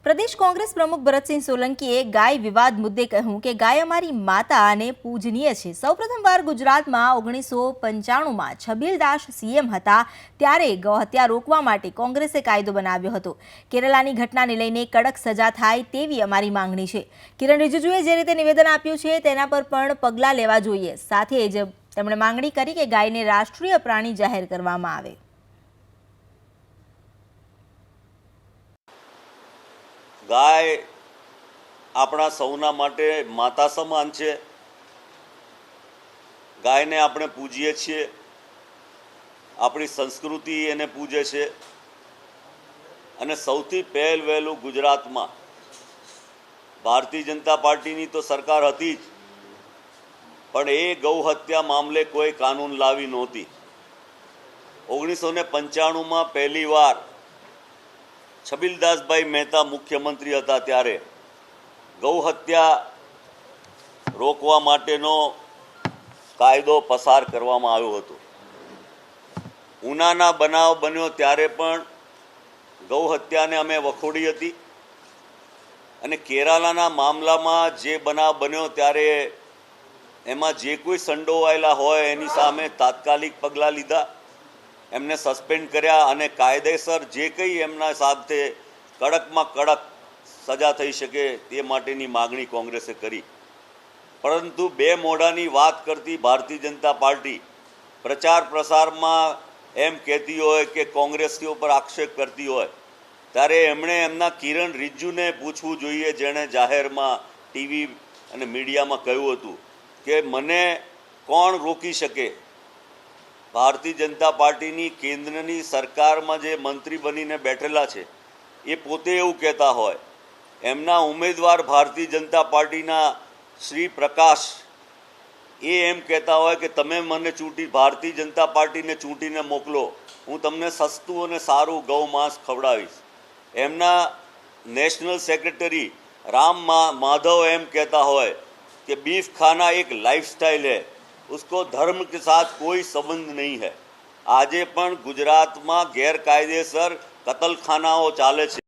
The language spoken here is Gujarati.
પ્રદેશ કોંગ્રેસ પ્રમુખ ભરતસિંહ સોલંકીએ ગાય વિવાદ મુદ્દે કહ્યું કે ગાય અમારી માતા અને પૂજનીય છે। સૌપ્રથમવાર ગુજરાતમાં 1995માં છબીલદાસ સીએમ હતા ત્યારે ગૌહત્યા રોકવા માટે કોંગ્રેસે કાયદો બનાવ્યો હતો। કેરલાની ઘટનાને લઈને કડક સજા થાય તેવી અમારી માંગણી છે। કિરણ રિજિજુએ જે રીતે નિવેદન આપ્યું છે તેના પર પણ પગલાં લેવા જોઈએ। સાથે જ તેમણે માંગણી કરી કે ગાયને રાષ્ટ્રીય પ્રાણી જાહેર કરવામાં આવે। गाय આપણા સૌના માટે માતા સમાન છે। ગાયને આપણે પૂજીએ છીએ, આપણી સંસ્કૃતિ એને પૂજે છે। અને સૌથી પહેલું ગુજરાતમાં ભારતીય જનતા પાર્ટીની તો સરકાર હતી જ, પણ એ ગૌ હત્યા મામલે કોઈ કાનૂન લાવી નહોતી। 1995માં પહેલીવાર છબીલદાસભાઈ મહેતા મુખ્યમંત્રી હતા ત્યારે ગૌ હત્યા રોકવા માટેનો કાયદો પસાર કરવામાં આવ્યો હતો। ઉનાના બનાવ બન્યો ત્યારે પણ ગૌ હત્યાને અમે વખોડી હતી અને કેરાલાના મામલામાં જે બનાવ બન્યો ત્યારે એમાં જે કોઈ સંડોવાયેલા હોય એની સામે તાત્કાલિક પગલાં લીધા, એમને સસ્પેન્ડ કર્યા અને કાયદેસર જે કંઈ એમના સાથે કડકમાં કડક સજા થઈ શકે તે માટેની માગણી કોંગ્રેસે કરી। પરંતુ બે મોઢાની વાત કરતી ભારતીય જનતા પાર્ટી પ્રચાર પ્રસારમાં એમ કહેતી હોય કે કોંગ્રેસની ઉપર આક્ષેપ કરતી હોય ત્યારે એમણે એમના કિરણ રિજિજુને પૂછવું જોઈએ, જેણે જાહેરમાં ટીવી અને મીડિયામાં કહ્યું હતું કે મને કોણ રોકી શકે। ભારતીય જનતા પાર્ટીની કેન્દ્રની સરકારમાં જે મંત્રી બનીને બેઠેલા છે એ પોતે એવું કહેતા હોય, એમના ઉમેદવાર ભારતીય જનતા પાર્ટીના શ્રી પ્રકાશ એ એમ કહેતા હોય કે તમે મને ભારતીય જનતા પાર્ટીને ચૂંટીને મોકલો, હું તમને સસ્તું અને સારું ગૌ માંસ ખવડાવીશ। એમના નેશનલ સેક્રેટરી રામ માધવ એમ કહેતા હોય કે बीफ खाना एक लाइफस्टाइल है, उसको धर्म के साथ कोई संबंध नहीं है। આજે પણ ગુજરાતમાં ગેરકાયદેસર કતલખાનાઓ ચાલે છે।